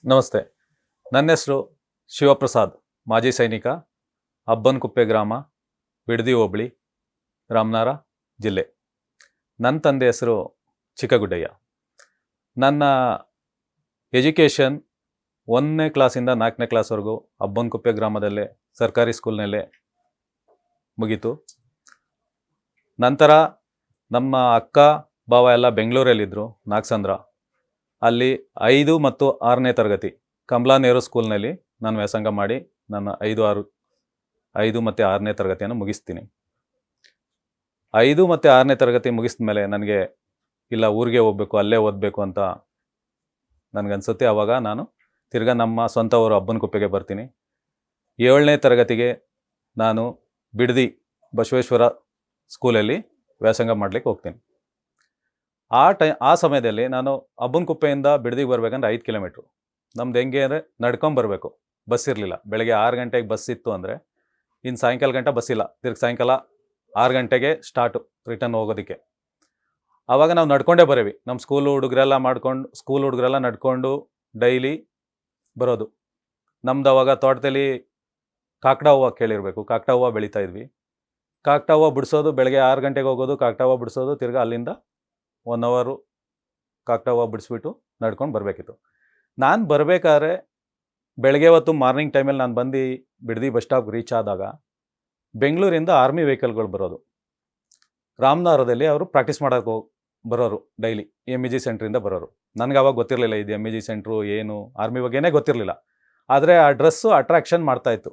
ನಮಸ್ತೆ. ನನ್ನ ಹೆಸರು ಶಿವಪ್ರಸಾದ್, ಮಾಜಿ ಸೈನಿಕ, ಅಬ್ಬನಕುಪ್ಪೆ ಗ್ರಾಮ, ಬಿಡದಿ ಹೋಬಳಿ, ರಾಮನಗರ ಜಿಲ್ಲೆ. ನನ್ನ ತಂದೆ ಹೆಸರು ಚಿಕ್ಕಗುಡ್ಡಯ್ಯ. ನನ್ನ ಎಜುಕೇಷನ್ 1ನೇ ಕ್ಲಾಸಿಂದ 4ನೇ ಕ್ಲಾಸ್ವರೆಗೂ ಅಬ್ಬನಕುಪ್ಪೆ ಗ್ರಾಮದಲ್ಲೇ ಸರ್ಕಾರಿ ಸ್ಕೂಲ್ನಲ್ಲೇ ಮುಗೀತು. ನಂತರ ನಮ್ಮ ಅಕ್ಕ ಭಾವ ಎಲ್ಲ ಬೆಂಗಳೂರಲ್ಲಿದ್ದರು, ನಾಗಸಂದ್ರ. ಅಲ್ಲಿ 5 ಮತ್ತು 6ನೇ ತರಗತಿ ಕಮಲಾ ನೆಹರು ಸ್ಕೂಲ್ನಲ್ಲಿ ನಾನು ವ್ಯಾಸಂಗ ಮಾಡಿ ನನ್ನ 5 ಮತ್ತು 6ನೇ ತರಗತಿಯನ್ನು ಮುಗಿಸ್ತೀನಿ. 5 ಮತ್ತು 6ನೇ ತರಗತಿ ಮುಗಿಸಿದ ಮೇಲೆ ನನಗೆ ಇಲ್ಲ, ಊರಿಗೆ ಹೋಗ್ಬೇಕು, ಅಲ್ಲೇ ಓದಬೇಕು ಅಂತ ನನಗನ್ಸುತ್ತೆ. ಆವಾಗ ನಾನು ತಿರ್ಗಾ ನಮ್ಮ ಸ್ವಂತ ಊರು ಅಬ್ಬನಕುಪ್ಪೆಗೆ ಬರ್ತೀನಿ. 7ನೇ ತರಗತಿಗೆ ನಾನು ಬಿಡದಿ ಬಸವೇಶ್ವರ ಸ್ಕೂಲಲ್ಲಿ ವ್ಯಾಸಂಗ ಮಾಡಲಿಕ್ಕೆ ಹೋಗ್ತೀನಿ. ಆ ಸಮಯದಲ್ಲಿ ನಾನು ಅಬ್ಬನಕುಪ್ಪೆಯಿಂದ ಬಿಡದಿಗೆ ಬರ್ಬೇಕಂದ್ರೆ 5 ಕಿಲೋಮೀಟ್ರು. ನಮ್ದು ಹೆಂಗೆ ಅಂದರೆ ನಡ್ಕೊಂಬರ್ಬೇಕು, ಬಸ್ ಇರಲಿಲ್ಲ. ಬೆಳಗ್ಗೆ 6 ಗಂಟೆಗೆ ಬಸ್ ಇತ್ತು ಅಂದರೆ ಇನ್ನು ಸಾಯಂಕಾಲ ಗಂಟೆ ಬಸ್ ಇಲ್ಲ. ತಿರ್ಗಿ ಸಾಯಂಕಾಲ 6 ಗಂಟೆಗೆ ಸ್ಟಾರ್ಟು ರಿಟರ್ನ್ ಹೋಗೋದಕ್ಕೆ. ಆವಾಗ ನಾವು ನಡ್ಕೊಂಡೇ ಬರೀವಿ. ನಮ್ಮ ಸ್ಕೂಲ್ ಹುಡುಗರೆಲ್ಲ ನಡ್ಕೊಂಡು ಡೈಲಿ ಬರೋದು. ನಮ್ದು ಅವಾಗ ತೋಟದಲ್ಲಿ ಕಾಕಡ ಹೂವು ಕೇಳಿರಬೇಕು, ಕಾಕಡ ಹೂವು ಬೆಳೀತಾ ಇದ್ವಿ. ಕಾಕಡ ಹೂವು ಬಿಡಿಸೋದು, ಬೆಳಗ್ಗೆ 6 ಗಂಟೆಗೆ ಹೋಗೋದು, ಕಾಕಡ ಹೂವು ಬಿಡಿಸೋದು, ತಿರ್ಗಿ ಅಲ್ಲಿಂದ 1 ಅವರು ಕಾಕಡ ಹೂವು ಬಿಡಿಸ್ಬಿಟ್ಟು ನಡ್ಕೊಂಡು ಬರಬೇಕಿತ್ತು. ನಾನು ಬರಬೇಕಾದ್ರೆ ಬೆಳಗ್ಗೆ ಹೊತ್ತು ಮಾರ್ನಿಂಗ್ ಟೈಮಲ್ಲಿ ನಾನು ಬಂದು ಬಿಡದಿ ಬಸ್ ಸ್ಟಾಪ್ ರೀಚ್ ಆದಾಗ ಬೆಂಗಳೂರಿಂದ ಆರ್ಮಿ ವೆಹಿಕಲ್ಗಳು ಬರೋದು. ರಾಮನಗರದಲ್ಲಿ ಅವರು ಪ್ರಾಕ್ಟೀಸ್ ಮಾಡೋಕ್ಕೆ ಬರೋರು, ಡೈಲಿ MEG ಸೆಂಟ್ರಿಂದ ಬರೋರು. ನನಗೆ ಅವಾಗ ಗೊತ್ತಿರಲಿಲ್ಲ ಇದು MEG ಸೆಂಟ್ರು ಏನು, ಆರ್ಮಿ ಬಗ್ಗೆನೇ ಗೊತ್ತಿರಲಿಲ್ಲ. ಆದರೆ ಆ ಡ್ರೆಸ್ಸು ಅಟ್ರಾಕ್ಷನ್ ಮಾಡ್ತಾಯಿತ್ತು,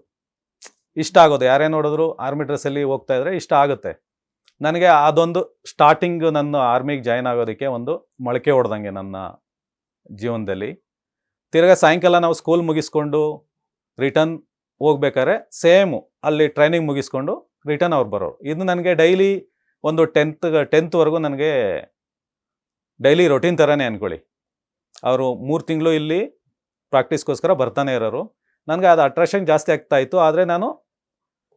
ಇಷ್ಟ ಆಗೋದು. ಯಾರೇ ನೋಡಿದ್ರು ಆರ್ಮಿ ಡ್ರೆಸ್ಸಲ್ಲಿ ಹೋಗ್ತಾಯಿದ್ರೆ ಇಷ್ಟ ಆಗುತ್ತೆ. ನನಗೆ ಅದೊಂದು ಸ್ಟಾರ್ಟಿಂಗ್ ನನ್ನ ಆರ್ಮಿಗೆ ಜಾಯ್ನ್ ಆಗೋದಕ್ಕೆ ಒಂದು ಮೊಳಕೆ ಹೊಡೆದಂಗೆ ನನ್ನ ಜೀವನದಲ್ಲಿ. ತಿರ್ಗಾ ಸಾಯಂಕಾಲ ನಾವು ಸ್ಕೂಲ್ ಮುಗಿಸ್ಕೊಂಡು ರಿಟರ್ನ್ ಹೋಗ್ಬೇಕಾದ್ರೆ ಸೇಮು ಅಲ್ಲಿ ಟ್ರೈನಿಂಗ್ ಮುಗಿಸ್ಕೊಂಡು ರಿಟರ್ನ್ ಅವ್ರು ಬರೋರು. ಇದು ನನಗೆ ಡೈಲಿ ಒಂದು 10th ನನಗೆ ಡೈಲಿ ರೊಟೀನ್ ಥರನೇ ಅಂದ್ಕೊಳ್ಳಿ. ಅವರು 3 ತಿಂಗಳು ಇಲ್ಲಿ ಪ್ರಾಕ್ಟೀಸ್ಗೋಸ್ಕರ ಬರ್ತಾನೆ ಇರೋರು. ನನಗೆ ಅದು ಅಟ್ರಾಕ್ಷನ್ ಜಾಸ್ತಿ ಆಗ್ತಾಯಿತ್ತು. ಆದರೆ ನಾನು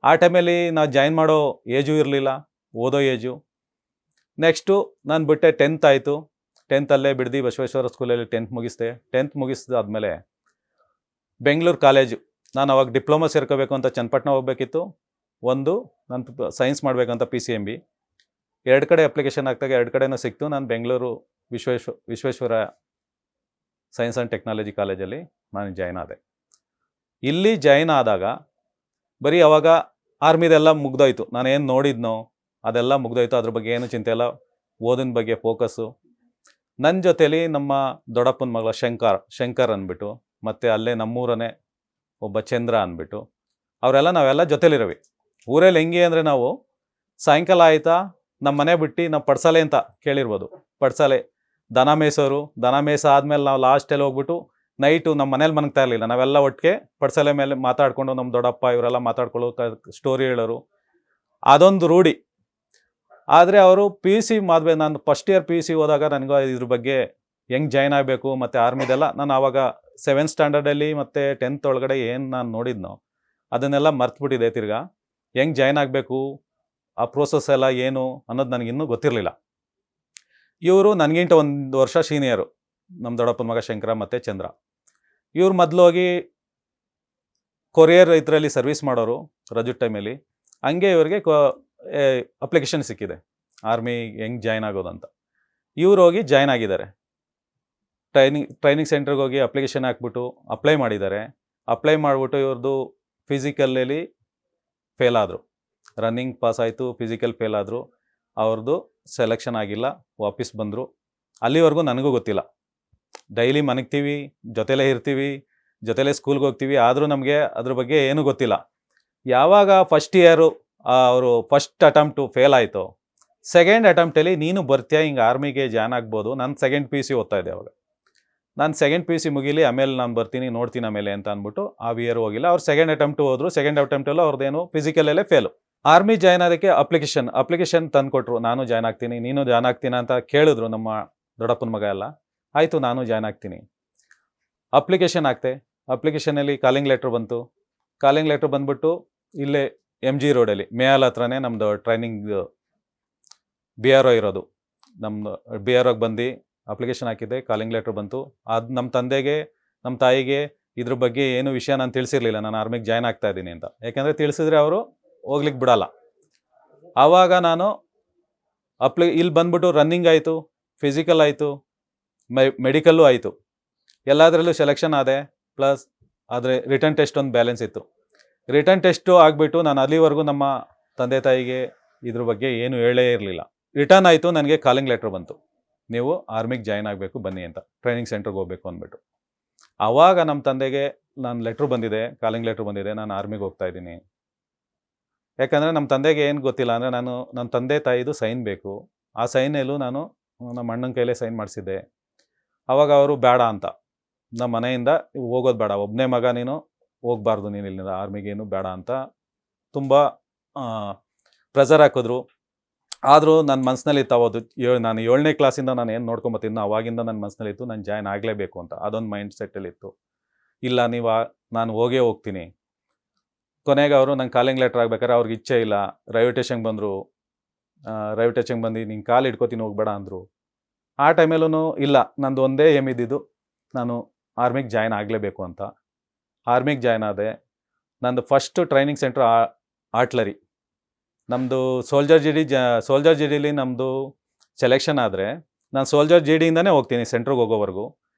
ಆ ಟೈಮಲ್ಲಿ ನಾವು ಜಾಯಿನ್ ಮಾಡೋ ಏಜು ಇರಲಿಲ್ಲ, ಓದೋ ಏಜು. ನೆಕ್ಸ್ಟು ನಾನು ಬಿಟ್ಟೆ 10th ಆಯಿತು. 10th ಅಲ್ಲೇ ಬಿಡದಿ ಬಸವೇಶ್ವರ ಸ್ಕೂಲಲ್ಲಿ 10th ಮುಗಿಸಿದೆ. 10th ಮುಗಿಸಿದಾದ್ಮೇಲೆ ಬೆಂಗಳೂರು ಕಾಲೇಜು, ನಾನು ಅವಾಗ ಡಿಪ್ಲೊಮಾ ಸೇರ್ಕೋಬೇಕು ಅಂತ ಚನ್ನಪಟ್ಟಣ ಹೋಗಬೇಕಿತ್ತು. ನಾನು ಸೈನ್ಸ್ ಮಾಡಬೇಕಂತ PCMB. 2 ಕಡೆ ಅಪ್ಲಿಕೇಶನ್ ಹಾಕಿದಾಗ 2 ಕಡೆನೂ ಸಿಕ್ತು. ನಾನು Bengaluru Vishweshwara science and technology ಕಾಲೇಜಲ್ಲಿ ನಾನು ಜಾಯ್ನ್ ಆದೆ. ಇಲ್ಲಿ ಜಾಯ್ನ್ ಆದಾಗ ಬರೀ ಅವಾಗ ಆರ್ಮಿದೆಲ್ಲ ಮುಗ್ದೋಯ್ತು. ನಾನೇನು ನೋಡಿದ್ನೋ ಅದೆಲ್ಲ ಮುಗ್ದೋಯ್ತು. ಅದ್ರ ಬಗ್ಗೆ ಏನು ಚಿಂತೆ ಇಲ್ಲ, ಓದಿನ ಬಗ್ಗೆ ಫೋಕಸ್ಸು. ನನ್ನ ಜೊತೇಲಿ ನಮ್ಮ ದೊಡ್ಡಪ್ಪನ ಮಗಳ ಶಂಕರ್ ಅಂದ್ಬಿಟ್ಟು, ಮತ್ತು ಅಲ್ಲೇ ನಮ್ಮೂರನೇ ಒಬ್ಬ ಚಂದ್ರ ಅಂದ್ಬಿಟ್ಟು, ನಾವೆಲ್ಲ ಜೊತೇಲಿರವಿ. ಊರಲ್ಲಿ ಹೆಂಗೆ ಅಂದರೆ ನಾವು ಸಾಯಂಕಾಲ ಆಯಿತಾ ನಮ್ಮ ಮನೆ ಬಿಟ್ಟು ನಾವು ಪಡ್ಸಾಲೆ ಅಂತ ಕೇಳಿರ್ಬೋದು. ಪಡ್ಸಾಲೆ ದನ ಮೇಯ್ಸೋರು. ದನ ಮೇಯ್ಸ ಆದಮೇಲೆ ನಾವು ಲಾಸ್ಟಲ್ಲಿ ಹೋಗ್ಬಿಟ್ಟು ನೈಟು ನಮ್ಮ ಮನೇಲಿ ಮನಗ್ತಾ ಇರಲಿಲ್ಲ. ನಾವೆಲ್ಲ ಒಟ್ಟಿಗೆ ಪಡ್ಸಾಲೆ ಮೇಲೆ ಮಾತಾಡಿಕೊಂಡು ನಮ್ಮ ದೊಡ್ಡಪ್ಪ ಇವರೆಲ್ಲ ಮಾತಾಡ್ಕೊಳ್ಳೋ ಸ್ಟೋರಿ ಹೇಳೋರು. ಅದೊಂದು ರೂಢಿ. ಆದರೆ ಅವರು PUC ನಾನು ಫಸ್ಟ್ ಇಯರ್ PUC ಹೋದಾಗ ನನಗೂ ಇದ್ರ ಬಗ್ಗೆ ಹೆಂಗೆ ಜಾಯ್ನ್ ಆಗಬೇಕು ಮತ್ತು ಆರ್ಮಿದೆಲ್ಲ ನಾನು ಆವಾಗ 7th ಸ್ಟ್ಯಾಂಡರ್ಡಲ್ಲಿ ಮತ್ತು 10th ಒಳಗಡೆ ಏನು ನಾನು ನೋಡಿದ್ನೋ ಅದನ್ನೆಲ್ಲ ಮರ್ತುಬಿಟ್ಟಿದೆ. ತಿರ್ಗಾ ಹೆಂಗೆ ಜಾಯ್ನ್ ಆಗಬೇಕು, ಆ ಪ್ರೋಸೆಸ್ ಎಲ್ಲ ಏನು ಅನ್ನೋದು ನನಗಿನ್ನೂ ಗೊತ್ತಿರಲಿಲ್ಲ. ಇವರು ನನಗಿಂತ 1 ವರ್ಷ ಸೀನಿಯರು, ನಮ್ಮ ದೊಡ್ಡಪ್ಪನ ಮಗ ಶಂಕರ ಮತ್ತು ಚಂದ್ರ. ಇವ್ರು ಮೊದಲು ಹೋಗಿ ಕೊರಿಯರ್ ಇದರಲ್ಲಿ ಸರ್ವಿಸ್ ಮಾಡೋರು ರಜು ಟೈಮಲ್ಲಿ. ಹಂಗೆ ಇವ್ರಿಗೆ ಅಪ್ಲಿಕೇಶನ್ ಸಿಕ್ಕಿದೆ ಆರ್ಮಿ ಹೆಂಗೆ ಜಾಯ್ನ್ ಆಗೋದು ಅಂತ. ಇವ್ರು ಹೋಗಿ ಜಾಯ್ನ್ ಆಗಿದ್ದಾರೆ. ಟ್ರೈನಿಂಗ್ ಸೆಂಟ್ರಿಗೆ ಹೋಗಿ ಅಪ್ಲಿಕೇಶನ್ ಹಾಕ್ಬಿಟ್ಟು ಅಪ್ಲೈ ಮಾಡಿದ್ದಾರೆ. ಅಪ್ಲೈ ಮಾಡಿಬಿಟ್ಟು ಇವ್ರದ್ದು ಫಿಸಿಕಲಲ್ಲಿ ಫೇಲ್ ಆದರು. ರನ್ನಿಂಗ್ ಪಾಸ್ ಆಯಿತು, ಫಿಸಿಕಲ್ ಫೇಲ್ ಆದರು. ಅವ್ರದ್ದು ಸೆಲೆಕ್ಷನ್ ಆಗಿಲ್ಲ, ವಾಪಸ್ ಬಂದರು. ಅಲ್ಲಿವರೆಗೂ ನನಗೂ ಗೊತ್ತಿಲ್ಲ. ಡೈಲಿ ಮನಗ್ತೀವಿ, ಜೊತೆಲೇ ಇರ್ತೀವಿ, ಜೊತೆಲೇ ಸ್ಕೂಲ್ಗೆ ಹೋಗ್ತೀವಿ. ಆದರೂ ನಮಗೆ ಅದ್ರ ಬಗ್ಗೆ ಏನೂ ಗೊತ್ತಿಲ್ಲ. ಯಾವಾಗ ಫಸ್ಟ್ ಇಯರು ಅವರು ಫಸ್ಟ್ ಅಟೆಂಪ್ಟು ಫೇಲ್ ಆಯಿತು, ಸೆಕೆಂಡ್ ಅಟೆಂಪ್ಟಲ್ಲಿ ನೀನು ಬರ್ತೀಯ, ಹಿಂಗೆ ಆರ್ಮಿಗೆ ಜಾಯ್ನ್ ಆಗ್ಬೋದು. ನಾನು 2nd PUC ಓದ್ತಾ ಇದ್ದೆ ಅವಾಗ. ನಾನು 2nd PUC ಮುಗೀಲಿ, ಆಮೇಲೆ ನಾನು ಬರ್ತೀನಿ, ನೋಡ್ತೀನಿ ಆಮೇಲೆ ಅಂತ ಅಂದ್ಬಿಟ್ಟು ಆ ಇಯರ್ ಹೋಗಿಲ್ಲ. ಅವ್ರು 2nd ಅಟೆಂಪ್ಟು ಹೋದರು. 2nd ಅಟೆಂಪ್ಟಲ್ಲೂ ಅವ್ರದ್ದೇನು ಫಿಸಿಕಲಲ್ಲೇ ಫೇಲು. ಆರ್ಮಿ ಜಾಯ್ನ್ ಆದಕ್ಕೆ ಅಪ್ಲಿಕೇಶನ್ ತಂದು ಕೊಟ್ಟರು. ನಾನು ಜಾಯ್ನ್ ಆಗ್ತೀನಿ, ನೀನು ಜಾಯ್ನ್ ಆಗ್ತೀನಿ ಅಂತ ಕೇಳಿದ್ರು ನಮ್ಮ ದೊಡ್ಡಪ್ಪನ ಮಗ ಎಲ್ಲ. ಆಯಿತು, ನಾನು ಜಾಯ್ನ್ ಆಗ್ತೀನಿ. ಅಪ್ಲಿಕೇಶನ್ ಹಾಕ್ತೆ. ಅಪ್ಲಿಕೇಶನಲ್ಲಿ ಕಾಲಿಂಗ್ ಲೆಟ್ರ್ ಬಂತು. ಕಾಲಿಂಗ್ ಲೆಟ್ರ್ ಬಂದ್ಬಿಟ್ಟು ಇಲ್ಲೇ MG ರೋಡಲ್ಲಿ ಮೇಲ್ ಹತ್ರನೇ ನಮ್ಮದು ಟ್ರೈನಿಂಗ್ BRO ಇರೋದು. ನಮ್ಮ BROಗೆ ಬಂದು ಅಪ್ಲಿಕೇಶನ್ ಹಾಕಿದ್ದೆ. ಕಾಲಿಂಗ್ ಲೆಟ್ರ್ ಬಂತು. ಅದು ನಮ್ಮ ತಂದೆಗೆ ನಮ್ಮ ತಾಯಿಗೆ ಇದ್ರ ಬಗ್ಗೆ ಏನು ವಿಷಯ ನಾನು ತಿಳಿಸಿರ್ಲಿಲ್ಲ, ನಾನು ಆರ್ಮಿಗೆ ಜಾಯ್ನ್ ಆಗ್ತಾ ಇದ್ದೀನಿ ಅಂತ. ಯಾಕೆಂದರೆ ತಿಳಿಸಿದ್ರೆ ಅವರು ಹೋಗ್ಲಿಕ್ಕೆ ಬಿಡಲ್ಲ. ಆವಾಗ ನಾನು ಇಲ್ಲಿ ಬಂದ್ಬಿಟ್ಟು ರನ್ನಿಂಗ್ ಆಯಿತು, ಫಿಸಿಕಲ್ ಆಯಿತು, ಮೆಡಿಕಲ್ಲು ಆಯಿತು. ಎಲ್ಲದರಲ್ಲೂ ಸೆಲೆಕ್ಷನ್ ಆದೆ. ಪ್ಲಸ್ ಆದರೆ ರಿಟರ್ನ್ ಟೆಸ್ಟ್ ಒಂದು ಬ್ಯಾಲೆನ್ಸ್ ಇತ್ತು. ರಿಟರ್ನ್ ಟೆಸ್ಟು ಆಗಿಬಿಟ್ಟು ನಾನು ಅಲ್ಲಿವರೆಗೂ ನಮ್ಮ ತಂದೆ ತಾಯಿಗೆ ಇದ್ರ ಬಗ್ಗೆ ಏನು ಹೇಳೇ ಇರಲಿಲ್ಲ. ರಿಟರ್ನ್ ಆಯಿತು, ನನಗೆ ಕಾಲಿಂಗ್ ಲೆಟ್ರ್ ಬಂತು, ನೀವು ಆರ್ಮಿಗೆ ಜಾಯ್ನ್ ಆಗಬೇಕು ಬನ್ನಿ ಅಂತ, ಟ್ರೈನಿಂಗ್ ಸೆಂಟ್ರಿಗೆ ಹೋಗಬೇಕು ಅಂದ್ಬಿಟ್ಟು. ಆವಾಗ ನಮ್ಮ ತಂದೆಗೆ ನಾನು ಲೆಟ್ರ್ ಬಂದಿದೆ, ಕಾಲಿಂಗ್ ಲೆಟ್ರ್ ಬಂದಿದೆ, ನಾನು ಆರ್ಮಿಗೆ ಹೋಗ್ತಾ ಇದ್ದೀನಿ. ಯಾಕಂದರೆ ನಮ್ಮ ತಂದೆಗೆ ಏನು ಗೊತ್ತಿಲ್ಲ ಅಂದರೆ, ನನ್ನ ತಂದೆ ತಾಯಿದು ಸೈನ್ ಬೇಕು. ಆ ಸೈನಲ್ಲೂ ನಾನು ನಮ್ಮ ಅಣ್ಣನ ಕೈಲೇ ಸೈನ್ ಮಾಡಿಸಿದ್ದೆ. ಆವಾಗ ಅವರು ಬೇಡ ಅಂತ, ನಮ್ಮ ಮನೆಯಿಂದ ಹೋಗೋದು ಬೇಡ, ಒಬ್ಬನೇ ಮಗ ನೀನು, ಹೋಗಬಾರ್ದು ನೀನು ಇಲ್ಲಿಂದ ಆರ್ಮಿಗೇನು ಬೇಡ ಅಂತ ತುಂಬ ಪ್ರೆಷರ್ ಹಾಕಿದ್ರು. ಆದರೂ ನನ್ನ ಮನಸ್ಸಿನಲ್ಲಿ ಇತ್ತು ನಾನು 7ನೇ ಕ್ಲಾಸಿಂದ ನಾನು ಏನು ನೋಡ್ಕೊಂಬತ್ತಿದ್ನೋ ಅವಾಗಿಂದ ನನ್ನ ಮನಸ್ಸಿನಲ್ಲಿತ್ತು ನಾನು ಜಾಯ್ನ್ ಆಗಲೇಬೇಕು ಅಂತ. ಅದೊಂದು ಮೈಂಡ್ ಸೆಟ್ಟಲ್ಲಿತ್ತು. ಇಲ್ಲ ನಾನು ಹೋಗ್ತೀನಿ. ಕೊನೆಗೆ ಅವರು ನಂಗೆ ಕಾಲಿಂಗ್ ಲೆಟ್ರ್ ಆಗ್ಬೇಕಾದ್ರೆ ಅವ್ರಿಗೆ ಇಚ್ಛೆ ಇಲ್ಲ, ರೈಲ್ವೆ ಸ್ಟೇಷನ್ಗೆ ಬಂದರು. ರೈಲ್ವೆ ಸ್ಟೇಷನ್ಗೆ ಬಂದು ನಿಂಗೆ ಕಾಲು ಇಟ್ಕೋತೀನಿ ಹೋಗ್ಬೇಡ ಅಂದರು. ಆ ಟೈಮಲ್ಲೂ ಇಲ್ಲ, ನಂದು ಒಂದೇ ಏಮ್ ಇದ್ದಿದ್ದು ನಾನು ಆರ್ಮಿಗೆ ಜಾಯ್ನ್ ಆಗಲೇಬೇಕು ಅಂತ. ಆರ್ಮಿಗೆ ಜಾಯ್ನ್ ಆದೆ. ನಂದು ಫಸ್ಟು ಟ್ರೈನಿಂಗ್ ಸೆಂಟ್ರ್ ಆರ್ಟ್ಲರಿ. ನಮ್ಮದು ಸೋಲ್ಜರ್ ಜಿ ಡಿಲಿ ನಮ್ಮದು ಸೆಲೆಕ್ಷನ್ ಆದರೆ ನಾನು ಸೋಲ್ಜರ್ ಜಿ ಡಿಯಿಂದನೇ ಹೋಗ್ತೀನಿ ಸೆಂಟ್ರಿಗೆ ಹೋಗೋವರೆಗೂ.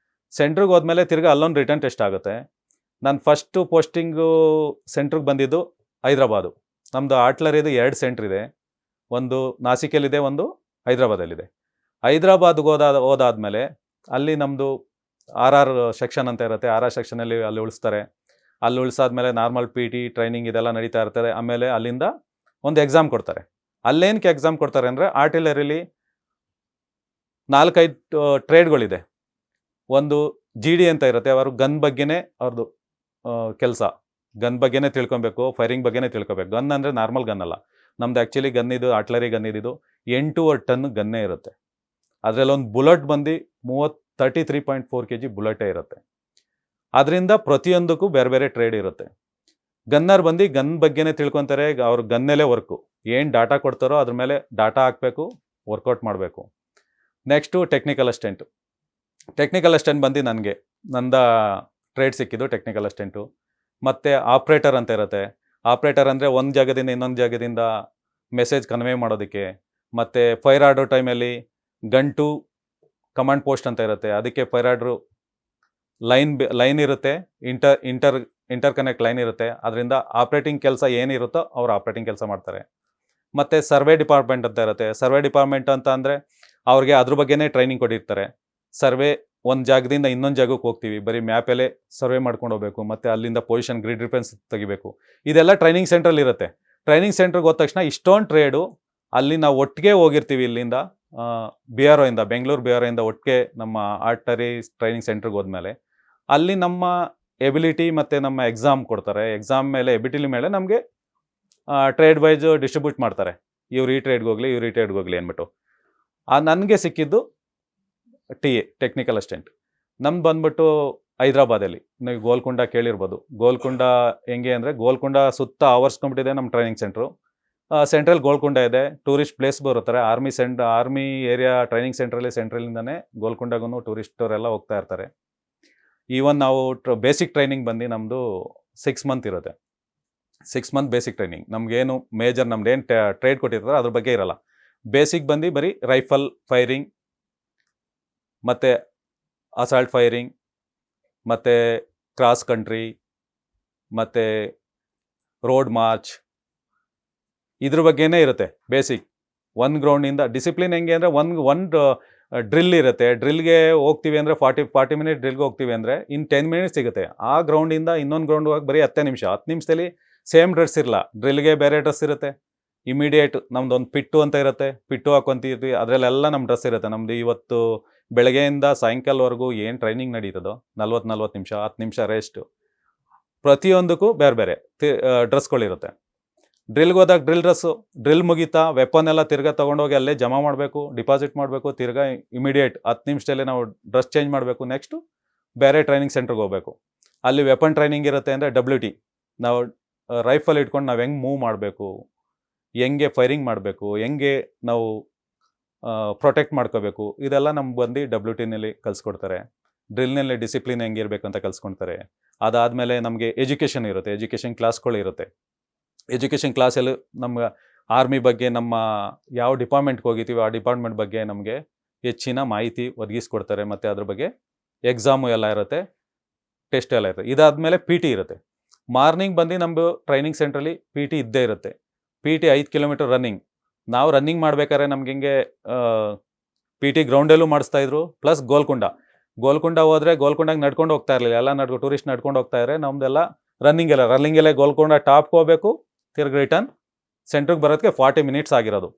ಸೆಂಟ್ರಿಗೆ ಹೋದ್ಮೇಲೆ ತಿರ್ಗಿ ಅಲ್ಲೊಂದು ರಿಟರ್ನ್ ಟೆಸ್ಟ್ ಆಗುತ್ತೆ. ನಾನು ಫಸ್ಟು ಪೋಸ್ಟಿಂಗು ಸೆಂಟ್ರಿಗೆ ಬಂದಿದ್ದು ಹೈದ್ರಾಬಾದು. ನಮ್ಮದು ಆರ್ಟ್ಲರಿದು 2 ಸೆಂಟ್ರ್ ಇದೆ, ಒಂದು ನಾಸಿಕಲ್ಲಿದೆ, ಒಂದು ಹೈದ್ರಾಬಾದಲ್ಲಿದೆ. ಹೈದ್ರಾಬಾದ್ಗೆ ಹೋದಾದ್ಮೇಲೆ ಅಲ್ಲಿ ನಮ್ಮದು RR ಸೆಕ್ಷನ್ ಅಂತ ಇರುತ್ತೆ. RR ಸೆಕ್ಷನಲ್ಲಿ ಅಲ್ಲಿ ಉಳಿಸ್ತಾರೆ. ಅಲ್ಲಿ ಉಳಿಸಾದ್ಮೇಲೆ ನಾರ್ಮಲ್ PT ಟ್ರೈನಿಂಗ್ ಇದೆಲ್ಲ ನಡೀತಾ ಇರ್ತದೆ. ಆಮೇಲೆ ಅಲ್ಲಿಂದ ಒಂದು ಎಕ್ಸಾಮ್ ಕೊಡ್ತಾರೆ. ಅಲ್ಲೇನಕ್ಕೆ ಎಕ್ಸಾಮ್ ಕೊಡ್ತಾರೆ ಅಂದರೆ, ಆರ್ಟಿಲರಿಲಿ 4-5 ಟ್ರೇಡ್ಗಳಿದೆ. ಒಂದು GD ಅಂತ ಇರುತ್ತೆ, ಅವರು ಗನ್ ಬಗ್ಗೆನೇ ಅವ್ರದ್ದು ಕೆಲಸ, ಗನ್ ಬಗ್ಗೆನೇ ತಿಳ್ಕೊಬೇಕು, ಫೈರಿಂಗ್ ಬಗ್ಗೆನೇ ತಿಳ್ಕೊಬೇಕು. ಗನ್ ಅಂದರೆ ನಾರ್ಮಲ್ ಗನ್ ಅಲ್ಲ, ನಮ್ದು ಆ್ಯಕ್ಚುಲಿ ಗನ್ ಇದು ಆರ್ಟ್ಲರಿ ಗನ್ ಇದ್ದಿದ್ದು 8 ಟನ್ ಗನ್ನೇ ಇರುತ್ತೆ. ಅದರಲ್ಲೊಂದು ಬುಲೆಟ್ ಬಂದು 33.4 kg ಬುಲೆಟೇ ಇರುತ್ತೆ. ಅದರಿಂದ ಪ್ರತಿಯೊಂದಕ್ಕೂ ಬೇರೆ ಬೇರೆ ಟ್ರೇಡ್ ಇರುತ್ತೆ. ಗನ್ನರ್ ಬಂದು ಗನ್ ಬಗ್ಗೆನೇ ತಿಳ್ಕೊತಾರೆ. ಅವ್ರ ಗನ್ನಲ್ಲೇ ವರ್ಕು, ಏನು ಡಾಟಾ ಕೊಡ್ತಾರೋ ಅದ್ರ ಮೇಲೆ ಡಾಟಾ ಹಾಕಬೇಕು, ವರ್ಕೌಟ್ ಮಾಡಬೇಕು. ನೆಕ್ಸ್ಟು ಟೆಕ್ನಿಕಲ್ ಅಸ್ಟೆಂಟ್ ಬಂದು ನನಗೆ ನಂದ ಟ್ರೇಡ್ ಸಿಕ್ಕಿದ್ದು ಟೆಕ್ನಿಕಲ್ ಅಸ್ಟೆಂಟು. ಮತ್ತು ಆಪ್ರೇಟರ್ ಅಂತ ಇರುತ್ತೆ. ಆಪ್ರೇಟರ್ ಅಂದರೆ ಒಂದು ಜಾಗದಿಂದ ಇನ್ನೊಂದು ಜಾಗದಿಂದ ಮೆಸೇಜ್ ಕನ್ವೆ ಮಾಡೋದಕ್ಕೆ. ಮತ್ತು ಫೈರ್ ಆರ್ಡರ್ ಟೈಮಲ್ಲಿ ಗನ್ ಟು ಕಮಾಂಡ್ ಪೋಸ್ಟ್ ಅಂತ ಇರುತ್ತೆ, ಅದಕ್ಕೆ ಫೈರ್ ಆರ್ಡ್ರು ಲೈನ್ ಇರುತ್ತೆ, ಇಂಟರ್ ಕನೆಕ್ಟ್ ಲೈನ್ ಇರುತ್ತೆ. ಅದರಿಂದ ಆಪ್ರೇಟಿಂಗ್ ಕೆಲಸ ಏನಿರುತ್ತೋ ಅವ್ರು ಆಪ್ರೇಟಿಂಗ್ ಕೆಲಸ ಮಾಡ್ತಾರೆ. ಮತ್ತು ಸರ್ವೆ ಡಿಪಾರ್ಟ್ಮೆಂಟ್ ಅಂತ ಇರುತ್ತೆ. ಸರ್ವೆ ಡಿಪಾರ್ಟ್ಮೆಂಟ್ ಅಂತ ಅಂದರೆ ಅವ್ರಿಗೆ ಅದ್ರ ಬಗ್ಗೆನೇ ಟ್ರೈನಿಂಗ್ ಕೊಟ್ಟಿರ್ತಾರೆ. ಸರ್ವೆ ಒಂದು ಜಾಗದಿಂದ ಇನ್ನೊಂದು ಜಾಗಕ್ಕೆ ಹೋಗ್ತೀವಿ, ಬರೀ ಮ್ಯಾಪಲ್ಲೇ ಸರ್ವೆ ಮಾಡ್ಕೊಂಡು ಹೋಗಬೇಕು, ಮತ್ತು ಅಲ್ಲಿಂದ ಪೊಸಿಷನ್ ಗ್ರಿಡ್ ರಿಫರೆನ್ಸ್ ತೆಗಿಬೇಕು. ಇದೆಲ್ಲ ಟ್ರೈನಿಂಗ್ ಸೆಂಟ್ರಲ್ಲಿ ಇರುತ್ತೆ. ಟ್ರೈನಿಂಗ್ ಸೆಂಟ್ರಿಗೆ ಹೋದ ತಕ್ಷಣ ಇಷ್ಟೊಂದು ಟ್ರೇಡು ಅಲ್ಲಿ ನಾವು ಒಟ್ಟಿಗೆ ಹೋಗಿರ್ತೀವಿ. ಇಲ್ಲಿಂದ BRO ಇಂದ, ಬೆಂಗಳೂರು BRO ಇಂದ ಒಟ್ಟಿಗೆ ನಮ್ಮ ಆರ್ಟರಿ ಟ್ರೈನಿಂಗ್ ಸೆಂಟ್ರಿಗೆ ಹೋದ್ಮೇಲೆ ಅಲ್ಲಿ ನಮ್ಮ ಎಬಿಲಿಟಿ ಮತ್ತು ನಮ್ಮ ಎಕ್ಸಾಮ್ ಕೊಡ್ತಾರೆ. ಎಕ್ಸಾಮ್ ಮೇಲೆ ಎಬಿಲಿಟಿ ಮೇಲೆ ನಮಗೆ ಟ್ರೇಡ್ ವೈಸ್ ಡಿಸ್ಟ್ರಿಬ್ಯೂಟ್ ಮಾಡ್ತಾರೆ. ಇವ್ರು ಈ ಟ್ರೇಡ್ಗೆ ಹೋಗಲಿ, ಇವ್ರು ಈ ಟ್ರೇಡ್ಗೆ ಹೋಗಲಿ ಅಂದ್ಬಿಟ್ಟು. ನನಗೆ ಸಿಕ್ಕಿದ್ದು TA ಟೆಕ್ನಿಕಲ್ ಅಸ್ಟೆಂಟ್. ನಮ್ದು ಬಂದ್ಬಿಟ್ಟು ಹೈದ್ರಾಬಾದಲ್ಲಿ. ನೀವು ಗೋಲ್ಕೊಂಡ ಕೇಳಿರ್ಬೋದು. ಗೋಲ್ಕೊಂಡ ಹೆಂಗೆ ಅಂದರೆ, ಗೋಲ್ಕೊಂಡ ಸುತ್ತ ಆವರಿಸ್ಕೊಂಡ್ಬಿಟ್ಟಿದೆ ನಮ್ಮ ಟ್ರೈನಿಂಗ್ ಸೆಂಟ್ರು. ಸೆಂಟ್ರಲ್ ಗೋಲ್ಕೊಂಡ ಇದೆ, ಟೂರಿಸ್ಟ್ ಪ್ಲೇಸ್ ಬರುತ್ತಾರೆ. ಆರ್ಮಿ ಏರಿಯಾ ಟ್ರೈನಿಂಗ್ ಸೆಂಟ್ರಲಿಂದನೇ ಗೋಲ್ಕೊಂಡಗೂ ಟೂರಿಸ್ಟವರೆಲ್ಲ ಹೋಗ್ತಾ ಇರ್ತಾರೆ. ಈವನ್ ನಾವು ಬೇಸಿಕ್ ಟ್ರೈನಿಂಗ್ ಬಂದು ನಮ್ಮದು 6 ಮಂತ್ ಇರುತ್ತೆ. 6 ಮಂತ್ ಬೇಸಿಕ್ ಟ್ರೈನಿಂಗ್. ನಮಗೇನು ಮೇಜರ್ ನಮ್ದೇನು ಟ್ರೇಡ್ ಕೊಟ್ಟಿರ್ತಾರೆ ಅದ್ರ ಬಗ್ಗೆ ಇರಲ್ಲ. ಬೇಸಿಕ್ ಬಂದು ಬರೀ ರೈಫಲ್ ಫೈರಿಂಗ್, ಮತ್ತು ಅಸಾಲ್ಟ್ ಫೈರಿಂಗ್, ಮತ್ತು ಕ್ರಾಸ್ ಕಂಟ್ರಿ, ಮತ್ತು ರೋಡ್ ಮಾರ್ಚ್, ಇದ್ರ ಬಗ್ಗೆನೇ ಇರುತ್ತೆ ಬೇಸಿಕ್. ಒಂದು ಗ್ರೌಂಡಿಂದ ಡಿಸಿಪ್ಲಿನ್ ಹೆಂಗೆ ಅಂದರೆ, ಒಂದು ಡ್ರಿಲ್ ಇರುತ್ತೆ. ಡ್ರಿಲ್ಗೆ ಹೋಗ್ತೀವಿ ಅಂದರೆ 40 ಮಿನಿಟ್ ಡ್ರಿಲ್ಗೆ ಹೋಗ್ತೀವಿ ಅಂದರೆ ಇನ್ನು 10 ಮಿನಿಟ್ಸ್ ಸಿಗುತ್ತೆ. ಆ ಗ್ರೌಂಡಿಂದ ಇನ್ನೊಂದು ಗ್ರೌಂಡ್ ಹೋಗಿ ಬರೀ 10 ನಿಮಿಷದಲ್ಲಿ ಸೇಮ್ ಡ್ರೆಸ್ ಇರಲ್ಲ. ಡ್ರಿಲ್ಗೆ ಬೇರೆ ಡ್ರೆಸ್ ಇರುತ್ತೆ. ಇಮಿಡಿಯೇಟ್ ನಮ್ದೊಂದು ಪಿಟ್ಟು ಅಂತ ಇರುತ್ತೆ, ಪಿಟ್ಟು ಹಾಕ್ಕೊಂತೀವಿ. ಅದರಲ್ಲೆಲ್ಲ ನಮ್ಮ ಡ್ರೆಸ್ ಇರುತ್ತೆ. ನಮ್ಮದು ಇವತ್ತು ಬೆಳಗ್ಗೆಯಿಂದ ಸಾಯಂಕಾಲವರೆಗೂ ಏನು ಟ್ರೈನಿಂಗ್ ನಡೀತದೋ 40 ನಿಮಿಷ, 10 ನಿಮಿಷ ರೆಸ್ಟು, ಪ್ರತಿಯೊಂದಕ್ಕೂ ಬೇರೆ ಬೇರೆ ಡ್ರೆಸ್ಗಳಿರುತ್ತೆ. ಡ್ರಿಲ್ಗೆ ಹೋದಾಗ ಡ್ರಿಲ್ ಮುಗೀತಾ ವೆಪನ್ ಎಲ್ಲ ತಿರ್ಗಾ ತೊಗೊಂಡೋಗಿ ಅಲ್ಲೇ ಜಮಾ ಮಾಡಬೇಕು, ಡಿಪಾಸಿಟ್ ಮಾಡಬೇಕು. ತಿರ್ಗಾ ಇಮಿಡಿಯೇಟ್ 10 ನಿಮಿಷದಲ್ಲೇ ನಾವು ಡ್ರೆಸ್ ಚೇಂಜ್ ಮಾಡಬೇಕು. ನೆಕ್ಸ್ಟು ಬೇರೆ ಟ್ರೈನಿಂಗ್ ಸೆಂಟ್ರಿಗೆ ಹೋಗಬೇಕು. ಅಲ್ಲಿ ವೆಪನ್ ಟ್ರೈನಿಂಗ್ ಇರುತ್ತೆ ಅಂದರೆ WT. ನಾವು ರೈಫಲ್ ಇಟ್ಕೊಂಡು ನಾವು ಹೆಂಗೆ ಮೂವ್ ಮಾಡಬೇಕು, ಹೆಂಗೆ ಫೈರಿಂಗ್ ಮಾಡಬೇಕು, ಹೆಂಗೆ ನಾವು ಪ್ರೊಟೆಕ್ಟ್ ಮಾಡ್ಕೋಬೇಕು, ಇದೆಲ್ಲ ನಮ್ಗೆ ಬಂದು WTನಲ್ಲಿ ಕಲಿಸ್ಕೊಡ್ತಾರೆ. ಡ್ರಿಲ್ನಲ್ಲಿ ಡಿಸಿಪ್ಲಿನ್ ಹೆಂಗಿರಬೇಕು ಅಂತ ಕಲಿಸ್ಕೊಳ್ತಾರೆ. ಅದಾದಮೇಲೆ ನಮಗೆ ಎಜುಕೇಷನ್ ಇರುತ್ತೆ, ಎಜುಕೇಷನ್ ಕ್ಲಾಸ್ಗಳು ಇರುತ್ತೆ. ಎಜುಕೇಷನ್ ಕ್ಲಾಸಲ್ಲಿ ನಮ್ಮ ಆರ್ಮಿ ಬಗ್ಗೆ, ನಮ್ಮ ಯಾವ ಡಿಪಾರ್ಟ್ಮೆಂಟ್ಗೆ ಹೋಗಿದ್ದೀವಿ ಆ ಡಿಪಾರ್ಟ್ಮೆಂಟ್ ಬಗ್ಗೆ ನಮಗೆ ಹೆಚ್ಚಿನ ಮಾಹಿತಿ ಒದಗಿಸ್ಕೊಡ್ತಾರೆ. ಮತ್ತು ಅದ್ರ ಬಗ್ಗೆ ಎಕ್ಸಾಮು ಎಲ್ಲ ಇರುತ್ತೆ, ಟೆಸ್ಟ್ ಎಲ್ಲ ಇರುತ್ತೆ. ಇದಾದಮೇಲೆ ಪಿ ಟಿ ಇರುತ್ತೆ. ಮಾರ್ನಿಂಗ್ ಬಂದು ನಮ್ಮದು ಟ್ರೈನಿಂಗ್ ಸೆಂಟ್ರಲ್ಲಿ ಪಿ ಟಿ ಇದ್ದೇ ಇರುತ್ತೆ. P T 5 kilometre running. ನಾವು ರನ್ನಿಂಗ್ ಮಾಡ್ಬೇಕಾದ್ರೆ ನಮ್ಗೆ ಹಿಂಗೆ ಪಿ ಟಿ ಗ್ರೌಂಡಲ್ಲೂ ಮಾಡಿಸ್ತಾಯಿದ್ರು, ಪ್ಲಸ್ ಗೋಲ್ಕೊಂಡ ಹೋದರೆ ಗೋಲ್ಕೊಂಡಾಗ ನಡ್ಕೊಂಡು ಹೋಗ್ತಾ ಇರಲಿಲ್ಲ, ಎಲ್ಲ ಟೂರಿಸ್ಟ್ ನಡ್ಕೊಂಡು ಹೋಗ್ತಾ ಇದ್ದಾರೆ. ನಮ್ಮದೆಲ್ಲ ರನ್ನಿಂಗಲ್ಲೇ ಗೋಲ್ಕೊಂಡ ಟಾಪ್ಗೆ ಹೋಗಬೇಕು, ತಿರ್ಗಿ ರಿಟರ್ನ್ ಸೆಂಟ್ರಿಗೆ ಬರೋದಕ್ಕೆ 40 ಮಿನಿಟ್ಸ್ ಆಗಿರೋದು.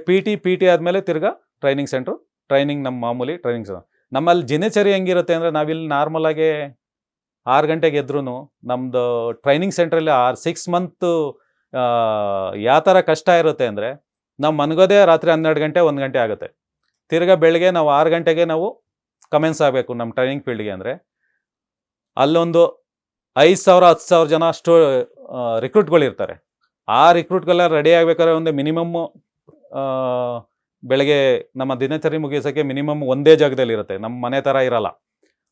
ಪಿ ಟಿ ಆದಮೇಲೆ ತಿರ್ಗಾ ಟ್ರೈನಿಂಗ್ ಸೆಂಟ್ರು, ಟ್ರೈನಿಂಗ್ ನಮ್ಮ ಮಾಮೂಲಿ ಟ್ರೈನಿಂಗ್ ಸೆಂಟರ್. ನಮ್ಮಲ್ಲಿ ದಿನಚರಿ ಹೆಂಗಿರುತ್ತೆ ಅಂದರೆ, ನಾವಿಲ್ಲಿ ನಾರ್ಮಲಾಗಿ 6 ಗಂಟೆಗೆ ಎದ್ರೂ ನಮ್ಮದು ಟ್ರೈನಿಂಗ್ ಸೆಂಟ್ರಲ್ಲಿ 6 ಮಂತು ಯಾವ ಥರ ಕಷ್ಟ ಇರುತ್ತೆ ಅಂದರೆ, ನಾವು ಮನಗೋದೇ ರಾತ್ರಿ 12 ಗಂಟೆ 1 ಗಂಟೆ ಆಗುತ್ತೆ. ತಿರ್ಗಾ ಬೆಳಗ್ಗೆ ನಾವು 6 ಗಂಟೆಗೆ ನಾವು ಕಮೆನ್ಸ್ ಆಗಬೇಕು ನಮ್ಮ ಟ್ರೈನಿಂಗ್ ಫೀಲ್ಡ್ಗೆ. ಅಂದರೆ ಅಲ್ಲೊಂದು 5,000 10,000 ಜನ ಅಷ್ಟು ರಿಕ್ರೂಟ್ಗಳಿರ್ತಾರೆ. ಆ ರಿಕ್ರೂಟ್ಗೆಲ್ಲ ರೆಡಿ ಆಗಬೇಕಾದ್ರೆ ಒಂದು ಮಿನಿಮಮ್ಮು ಬೆಳಗ್ಗೆ ನಮ್ಮ ದಿನಚರಿ ಮುಗಿಸೋಕ್ಕೆ ಮಿನಿಮಮ್ ಒಂದೇ ಜಾಗದಲ್ಲಿ ಇರುತ್ತೆ, ನಮ್ಮ ಮನೆ ಥರ ಇರಲ್ಲ.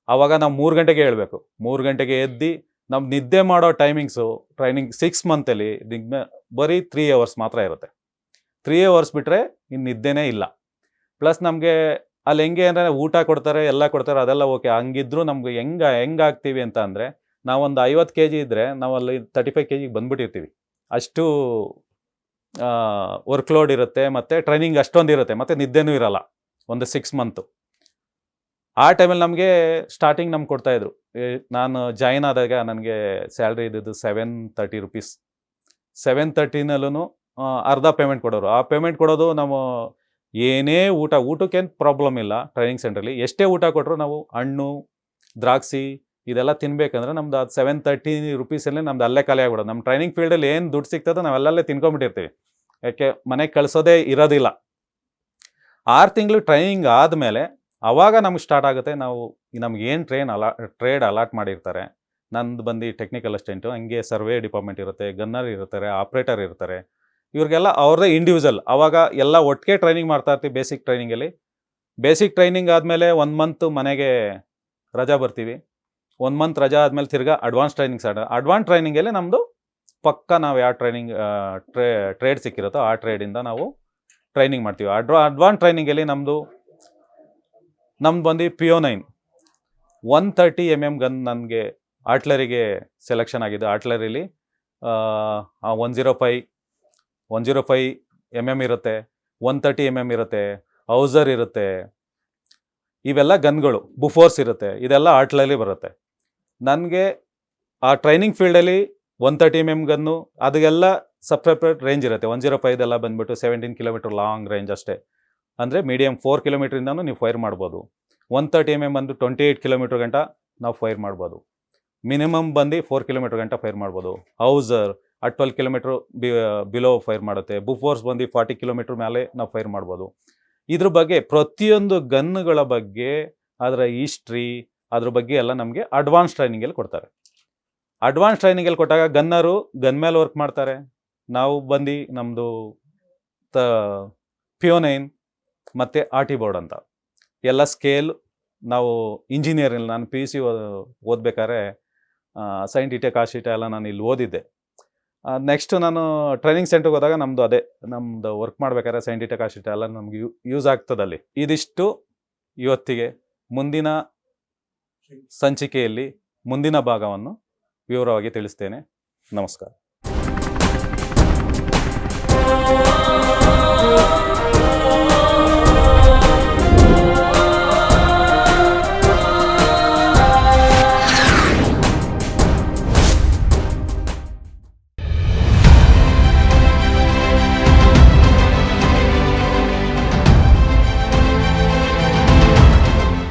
ಆವಾಗ ನಾವು 3 ಗಂಟೆಗೆ ಹೇಳಬೇಕು. 3 ಗಂಟೆಗೆ ಎದ್ದು ನಮ್ಮ ನಿದ್ದೆ ಮಾಡೋ ಟೈಮಿಂಗ್ಸು ಟ್ರೈನಿಂಗ್ 6 ಮಂತಲ್ಲಿ ಬರೀ 3 ಅವರ್ಸ್ ಮಾತ್ರ ಇರುತ್ತೆ. 3 ಅವರ್ಸ್ ಬಿಟ್ಟರೆ ಇನ್ನು ನಿದ್ದೆನೇ ಇಲ್ಲ. ಪ್ಲಸ್ ನಮಗೆ ಅಲ್ಲಿ ಹೆಂಗೆ ಅಂದರೆ ಊಟ ಕೊಡ್ತಾರೆ, ಎಲ್ಲ ಕೊಡ್ತಾರೆ, ಅದೆಲ್ಲ ಓಕೆ. ಹಂಗಿದ್ರು ನಮ್ಗೆ ಹೆಂಗಾಗ್ತೀವಿ ಅಂತ ಅಂದರೆ, ನಾವೊಂದು 50 kg ಇದ್ದರೆ ನಾವು ಅಲ್ಲಿ 35 kg ಬಂದುಬಿಟ್ಟಿರ್ತೀವಿ. ಅಷ್ಟು ವರ್ಕ್ ಲೋಡ್ ಇರುತ್ತೆ, ಮತ್ತು ಟ್ರೈನಿಂಗ್ ಅಷ್ಟೊಂದು ಇರುತ್ತೆ, ಮತ್ತು ನಿದ್ದೆನೂ ಇರಲ್ಲ ಒಂದು 6 ಮಂತು. ಆ ಟೈಮಲ್ಲಿ ನಮಗೆ ಸ್ಟಾರ್ಟಿಂಗ್ ನಮ್ಗೆ ಕೊಡ್ತಾಯಿದ್ರು. ನಾನು ಜಾಯಿನ್ ಆದಾಗ ನನಗೆ ಸ್ಯಾಲ್ರಿ ಇದ್ದಿದ್ದು 730 rupees. 730ನಲ್ಲೂ ಅರ್ಧ ಪೇಮೆಂಟ್ ಕೊಡೋರು. ಆ ಪೇಮೆಂಟ್ ಕೊಡೋದು ನಾವು ಏನೇ ಊಟಕ್ಕೇನು ಪ್ರಾಬ್ಲಮ್ ಇಲ್ಲ. ಟ್ರೈನಿಂಗ್ ಸೆಂಟ್ರಲ್ಲಿ ಎಷ್ಟೇ ಊಟ ಕೊಟ್ಟರು ನಾವು ಹಣ್ಣು, ದ್ರಾಕ್ಷಿ ಇದೆಲ್ಲ ತಿನ್ಬೇಕಂದ್ರೆ ನಮ್ದು ಅದು 730 rupeesಲ್ಲೇ ನಮ್ದು ಅಲ್ಲೇ ಖಾಲಿ ಆಗ್ಬಿಡೋದು. ನಮ್ಮ ಟ್ರೈನಿಂಗ್ ಫೀಲ್ಡಲ್ಲಿ ಏನು ದುಡ್ಡು ಸಿಗ್ತದೋ ನಾವೆಲ್ಲೇ ತಿನ್ಕೊಂಬಿಟ್ಟಿರ್ತೀವಿ, ಯಾಕೆ ಮನೆಗೆ ಕಳಿಸೋದೇ ಇರೋದಿಲ್ಲ. 6 ತಿಂಗಳು ಟ್ರೈನಿಂಗ್ ಆದಮೇಲೆ ಆವಾಗ ನಮ್ಗೆ ಸ್ಟಾರ್ಟ್ ಆಗುತ್ತೆ. ನಮ್ಗೆ ಏನು ಟ್ರೇಡ್ ಅಲಾಟ್ ಮಾಡಿರ್ತಾರೆ. ನಂದು ಬಂದು ಟೆಕ್ನಿಕಲ್ ಅಸಿಸ್ಟೆಂಟು, ಹಂಗೆ ಸರ್ವೆ ಡಿಪಾರ್ಟ್ಮೆಂಟ್ ಇರುತ್ತೆ, ಗನ್ನರ್ ಇರ್ತಾರೆ, ಆಪ್ರೇಟರ್ ಇರ್ತಾರೆ. ಇವ್ರಿಗೆಲ್ಲ ಅವ್ರದ್ದೇ ಇಂಡಿವಿಜುವಲ್. ಆವಾಗ ಎಲ್ಲ ಒಟ್ಟಿಗೆ ಟ್ರೈನಿಂಗ್ ಮಾಡ್ತಾ ಇರ್ತೀವಿ. ಬೇಸಿಕ್ ಟ್ರೈನಿಂಗ್ ಆದಮೇಲೆ 1 ಮಂತ್ ಮನೆಗೆ ರಜಾ ಬರ್ತೀವಿ. 1 ಮಂತ್ ರಜಾ ಆದಮೇಲೆ ತಿರ್ಗಾ ಅಡ್ವಾನ್ಸ್ ಟ್ರೈನಿಂಗ್ ಸ್ಟಾರ್ಟ್. ಅಡ್ವಾನ್ಸ್ ಟ್ರೈನಿಂಗಲ್ಲಿ ನಮ್ಮದು ಪಕ್ಕ ನಾವು ಯಾವ ಟ್ರೇಡ್ ಸಿಕ್ಕಿರುತ್ತೋ ಆ ಟ್ರೇಡಿಂದ ನಾವು ಟ್ರೈನಿಂಗ್ ಮಾಡ್ತೀವಿ. ಅಡ್ವಾನ್ಸ್ ಟ್ರೈನಿಂಗಲ್ಲಿ ನಮ್ಮದು ಬಂದು PO9 130 mm ಗನ್ ನನಗೆ ಆರ್ಟ್ಲರಿಗೆ ಸೆಲೆಕ್ಷನ್ ಆಗಿದೆ. ಆರ್ಟ್ಲರಿಲಿ 105 mm ಇರುತ್ತೆ, 130 mm ಇರುತ್ತೆ, ಹೌಸರ್ ಇರುತ್ತೆ. ಇವೆಲ್ಲ ಗನ್ಗಳು, ಬುಫೋರ್ಸ್ ಇರುತ್ತೆ, ಇದೆಲ್ಲ ಆರ್ಟ್ಲರಿ ಬರುತ್ತೆ. ನನಗೆ ಆ ಟ್ರೈನಿಂಗ್ ಫೀಲ್ಡಲ್ಲಿ 130 mm ಗನ್ನು ಅದಕ್ಕೆಲ್ಲ ಸಪ್ರೇಟ್ ರೇಂಜ್ ಇರುತ್ತೆ. 105 ಎಲ್ಲ ಬಂದುಬಿಟ್ಟು 17 ಕಿಲೋಮೀಟರ್ ಲಾಂಗ್ ರೇಂಜ್ ಅಷ್ಟೇ. ಅಂದರೆ ಮೀಡಿಯಮ್ 4 ಕಿಲೋಮೀಟ್ರಿಂದನೂ ನೀವು ಫೈರ್ ಮಾಡ್ಬೋದು. 130 mm ಬಂದು 28 ಕಿಲೋಮೀಟ್ರ್ ಗಂಟ ನಾವು ಫೈರ್ ಮಾಡ್ಬೋದು. ಮಿನಿಮಮ್ ಬಂದು 4 ಕಿಲೋಮೀಟ್ರ್ ಗಂಟ ಫೈರ್ ಮಾಡ್ಬೋದು. ಹೌಸರ್ 12 ಕಿಲೋಮೀಟ್ರ್ ಬಿಲೋ ಫೈರ್ ಮಾಡುತ್ತೆ. ಬುಫೋರ್ಸ್ ಬಂದು 40 ಕಿಲೋಮೀಟ್ರ್ ಮೇಲೆ ನಾವು ಫೈರ್ ಮಾಡ್ಬೋದು. ಇದ್ರ ಬಗ್ಗೆ ಪ್ರತಿಯೊಂದು ಗನ್ನುಗಳ ಬಗ್ಗೆ, ಅದರ ಹಿಸ್ಟ್ರಿ, ಅದ್ರ ಬಗ್ಗೆ ಎಲ್ಲ ನಮಗೆ ಅಡ್ವಾನ್ಸ್ ಟ್ರೈನಿಂಗಲ್ಲಿ ಕೊಡ್ತಾರೆ. ಅಡ್ವಾನ್ಸ್ ಟ್ರೈನಿಂಗಲ್ಲಿ ಕೊಟ್ಟಾಗ ಗನ್ನರು ಗನ್ ಮೇಲೆ ವರ್ಕ್ ಮಾಡ್ತಾರೆ. ನಾವು ಬಂದು ನಮ್ಮದು PO9 ಮತ್ತು RT ಬೋರ್ಡ್ ಅಂತ ಎಲ್ಲ ಸ್ಕೇಲ್. ನಾವು ಇಂಜಿನಿಯರಿಂಗ್, ನಾನು PUC ಓದಬೇಕಾದ್ರೆ ಸೈಂಟಿಟ ಕಾಶಿಟ ಎಲ್ಲ ನಾನು ಇಲ್ಲಿ ಓದಿದ್ದೆ. ನೆಕ್ಸ್ಟು ನಾನು ಟ್ರೈನಿಂಗ್ ಸೆಂಟ್ರಿಗೆ ಹೋದಾಗ ನಮ್ಮದು ವರ್ಕ್ ಮಾಡಬೇಕಾದ್ರೆ ಸೈಂಟಿಟ ಕಾಶಿಟ ಎಲ್ಲ ನಮ್ಗೆ ಯೂಸ್ ಆಗ್ತದಲ್ಲಿ. ಇದಿಷ್ಟು ಇವತ್ತಿಗೆ. ಮುಂದಿನ ಸಂಚಿಕೆಯಲ್ಲಿ ಮುಂದಿನ ಭಾಗವನ್ನು ವಿವರವಾಗಿ ತಿಳಿಸ್ತೇನೆ. ನಮಸ್ಕಾರ.